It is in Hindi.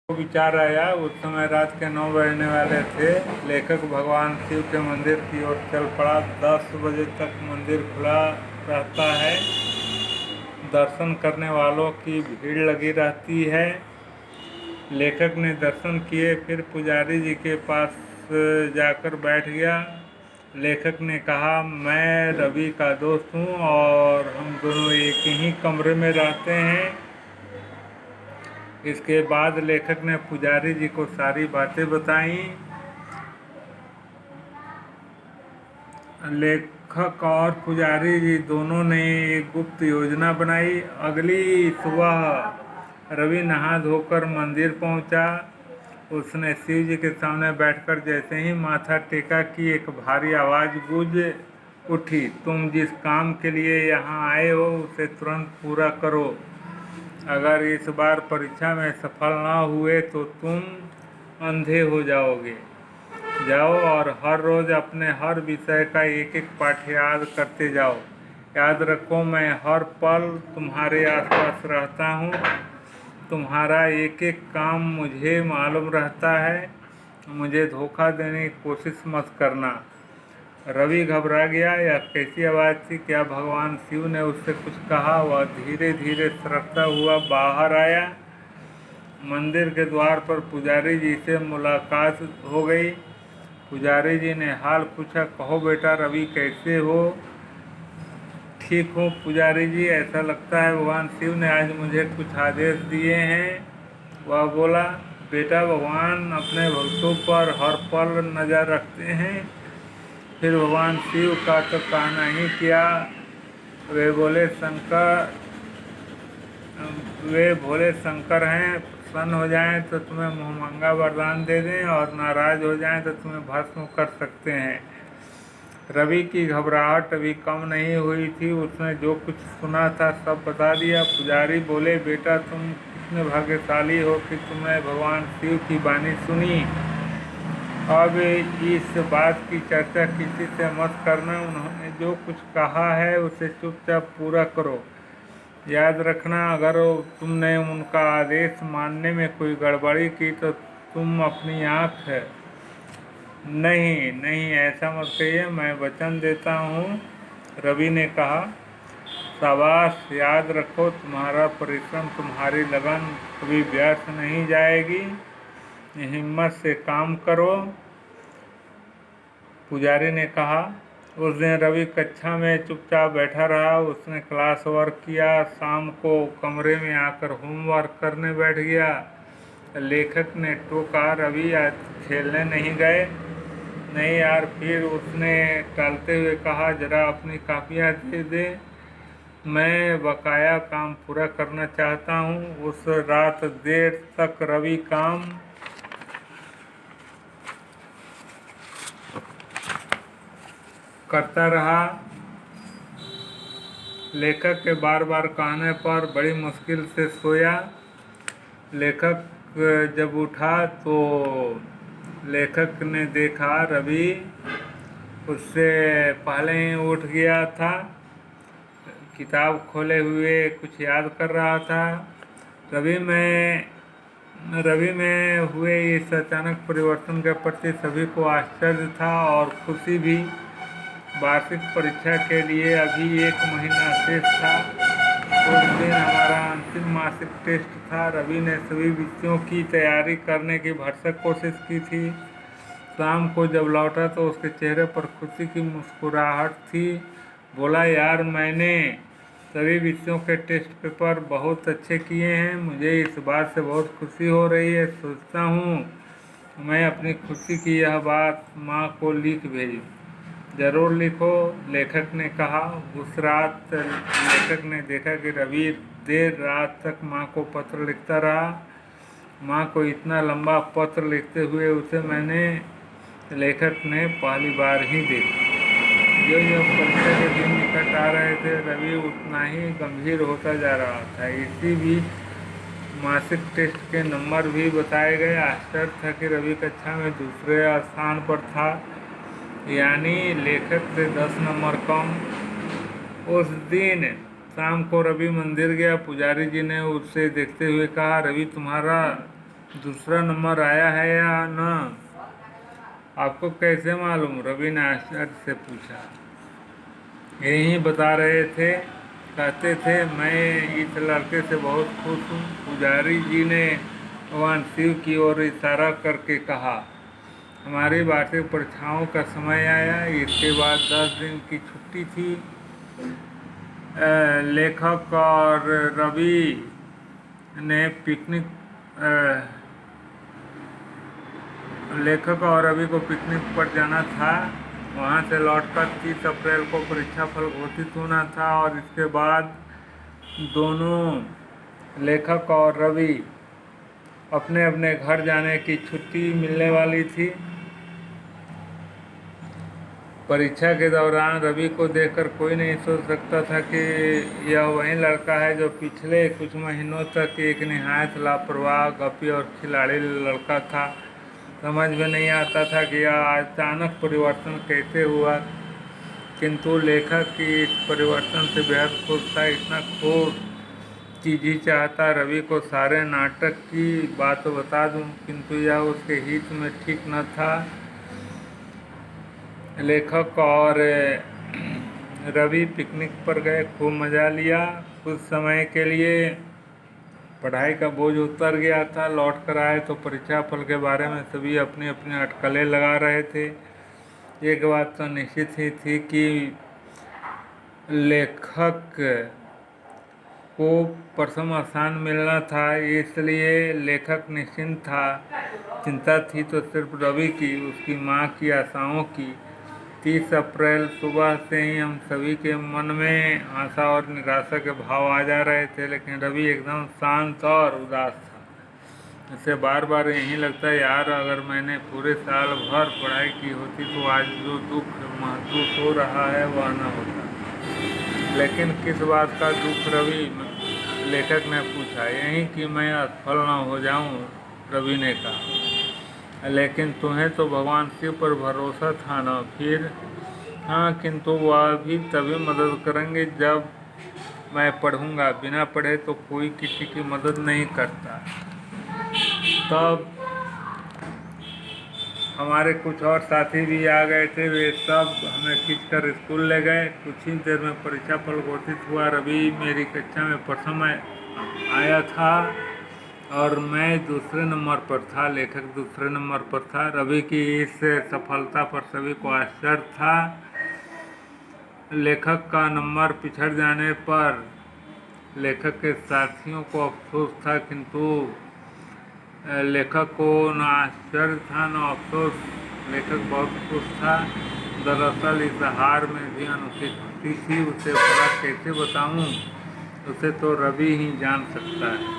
विचार आया। उस समय रात के 9 बजने वाले थे। लेखक भगवान शिव के मंदिर की ओर चल पड़ा। 10 बजे तक मंदिर खुला रहता है। दर्शन करने वालों की भीड़ लगी रहती है। लेखक ने दर्शन किए, फिर पुजारी जी के पास जाकर बैठ गया। लेखक ने कहा, मैं रवि का दोस्त हूँ और हम दोनों एक ही कमरे में रहते हैं। इसके बाद लेखक ने पुजारी जी को सारी बातें बताई। लेखक और पुजारी जी दोनों ने एक गुप्त योजना बनाई। अगली सुबह रवि नहा धोकर मंदिर पहुंचा। उसने शिव जी के सामने बैठकर जैसे ही माथा टेका कि एक भारी आवाज़ गूंज उठी, तुम जिस काम के लिए यहाँ आए हो उसे तुरंत पूरा करो। अगर इस बार परीक्षा में सफल ना हुए तो तुम अंधे हो जाओगे। जाओ और हर रोज़ अपने हर विषय का एक एक पाठ याद करते जाओ। याद रखो, मैं हर पल तुम्हारे आसपास रहता हूँ। तुम्हारा एक एक काम मुझे मालूम रहता है। मुझे धोखा देने की कोशिश मत करना। रवि घबरा गया। यह कैसी आवाज़ थी? क्या भगवान शिव ने उससे कुछ कहा? वह धीरे धीरे सरकता हुआ बाहर आया। मंदिर के द्वार पर पुजारी जी से मुलाकात हो गई। पुजारी जी ने हाल पूछा, कहो बेटा रवि कैसे हो? ठीक हूँ पुजारी जी, ऐसा लगता है भगवान शिव ने आज मुझे कुछ आदेश दिए हैं। वह बोला, बेटा भगवान अपने भक्तों पर हर पल नज़र रखते हैं। फिर भगवान शिव का तो कहना ही क्या। वे भोले शंकर हैं। प्रसन्न हो जाएं तो तुम्हें मुहमंगा वरदान दे दें और नाराज हो जाएं तो तुम्हें भस्म कर सकते हैं। रवि की घबराहट अभी कम नहीं हुई थी। उसने जो कुछ सुना था सब बता दिया। पुजारी बोले, बेटा तुम कितने भाग्यशाली हो कि तुमने भगवान शिव की वाणी सुनी। अब इस बात की चर्चा किसी से मत करना। उन्होंने जो कुछ कहा है उसे चुपचाप पूरा करो। याद रखना, अगर तुमने उनका आदेश मानने में कोई गड़बड़ी की तो तुम अपनी आँख नहीं नहीं ऐसा मत कहिए, मैं वचन देता हूँ। रवि ने कहा, शाबाश, याद रखो तुम्हारा परिश्रम, तुम्हारी लगन कभी व्यर्थ नहीं जाएगी। हिम्मत से काम करो। पुजारी ने कहा। उस दिन रवि कक्षा में चुपचाप बैठा रहा। उसने क्लास वर्क किया। शाम को कमरे में आकर होमवर्क करने बैठ गया। लेखक ने टोका, रवि आज खेलने नहीं गए? नहीं यार। फिर उसने टालते हुए कहा, जरा अपनी कापियाँ दे दे, मैं बकाया काम पूरा करना चाहता हूँ। उस रात देर तक रवि काम करता रहा। लेखक के बार बार कहने पर बड़ी मुश्किल से सोया। लेखक जब उठा तो लेखक ने देखा रवि उससे पहले ही उठ गया था। किताब खोले हुए कुछ याद कर रहा था। रवि में हुए इस अचानक परिवर्तन के प्रति सभी को आश्चर्य था और खुशी भी। वार्षिक परीक्षा के लिए अभी 1 महीना शेष था। उस दिन हमारा अंतिम मासिक टेस्ट था। रवि ने सभी विषयों की तैयारी करने की भरसक कोशिश की थी। शाम को जब लौटा तो उसके चेहरे पर खुशी की मुस्कुराहट थी। बोला, यार मैंने सभी विषयों के टेस्ट पेपर बहुत अच्छे किए हैं। मुझे इस बात से बहुत खुशी हो रही है। सोचता हूँ मैं अपनी खुशी की यह बात माँ को लिख भेजूँ। ज़रूर लिखो, लेखक ने कहा। उस रात लेखक ने देखा कि रवि देर रात तक माँ को पत्र लिखता रहा। माँ को इतना लंबा पत्र लिखते हुए उसे लेखक ने पहली बार ही देखा। जो परीक्षा के दिन निकट आ रहे थे, रवि उतना ही गंभीर होता जा रहा था। इसी बीच मासिक टेस्ट के नंबर भी बताए गए। आश्चर्य था कि रवि कक्षा में दूसरे स्थान पर था, यानी लेखक से 10 नंबर कम। उस दिन शाम को रवि मंदिर गया। पुजारी जी ने उसे देखते हुए कहा, रवि तुम्हारा दूसरा नंबर आया है या न, आपको कैसे मालूम? रवि ने आश्चर्य से पूछा। यही बता रहे थे, कहते थे मैं इस लड़के से बहुत खुश हूँ। पुजारी जी ने भगवान शिव की ओर इशारा करके कहा, हमारी वार्षिक परीक्षाओं का समय आया, इसके बाद 10 दिन की छुट्टी थी। लेखक और रवि ने पिकनिक लेखक और रवि को पिकनिक पर जाना था। वहां से लौटकर 30 अप्रैल को परीक्षा फल घोषित होना था और इसके बाद दोनों लेखक और रवि अपने अपने घर जाने की छुट्टी मिलने वाली थी। परीक्षा के दौरान रवि को देखकर कोई नहीं सोच सकता था कि यह वही लड़का है जो पिछले कुछ महीनों तक एक निहायत लापरवाह, गप्पी और खिलाड़ी लड़का था। समझ में नहीं आता था कि यह अचानक परिवर्तन कैसे हुआ, किंतु लेखक की इस परिवर्तन से बेहद खुश था। इतना खुश कि जी चाहता रवि को सारे नाटक की बात बता दूं, किंतु यह उसके हित में ठीक न था। लेखक और रवि पिकनिक पर गए, खूब मज़ा लिया। कुछ समय के लिए पढ़ाई का बोझ उतर गया था। लौट कर आए तो परीक्षा फल के बारे में सभी अपनी अपनी अटकलें लगा रहे थे। एक बात तो निश्चित ही थी कि लेखक को प्रथम स्थान मिलना था, इसलिए लेखक निश्चिंत था। चिंता थी तो सिर्फ रवि की, उसकी माँ की आशाओं की। 30 अप्रैल सुबह से ही हम सभी के मन में आशा और निराशा के भाव आ जा रहे थे, लेकिन रवि एकदम शांत और उदास था। उसे बार बार यही लगता, यार अगर मैंने पूरे साल भर पढ़ाई की होती तो आज जो दुख महसूस हो रहा है वह न होता। लेकिन किस बात का दुख रवि? लेखक ने पूछा। यही कि मैं असफल न हो जाऊं, रवि ने कहा। लेकिन तुम्हें तो भगवान शिव पर भरोसा था ना? फिर हाँ, किंतु वह भी तभी मदद करेंगे जब मैं पढ़ूंगा। बिना पढ़े तो कोई किसी की मदद नहीं करता। तब हमारे कुछ और साथी भी आ गए थे, वे सब हमें खींचकर स्कूल ले गए। कुछ ही देर में परीक्षा फल घोषित हुआ। रवि मेरी कक्षा में प्रथम आया था और मैं दूसरे नंबर पर था। लेखक दूसरे नंबर पर था। रवि की इस सफलता पर सभी को आश्चर्य था। लेखक का नंबर पिछड़ जाने पर लेखक के साथियों को अफसोस था, किंतु लेखक को न आश्चर्य था न अफसोस। लेखक बहुत खुश था। दरअसल इस हार में भी अनोखी खुशी थी। उसे भला कैसे बताऊं? उसे तो रवि ही जान सकता है।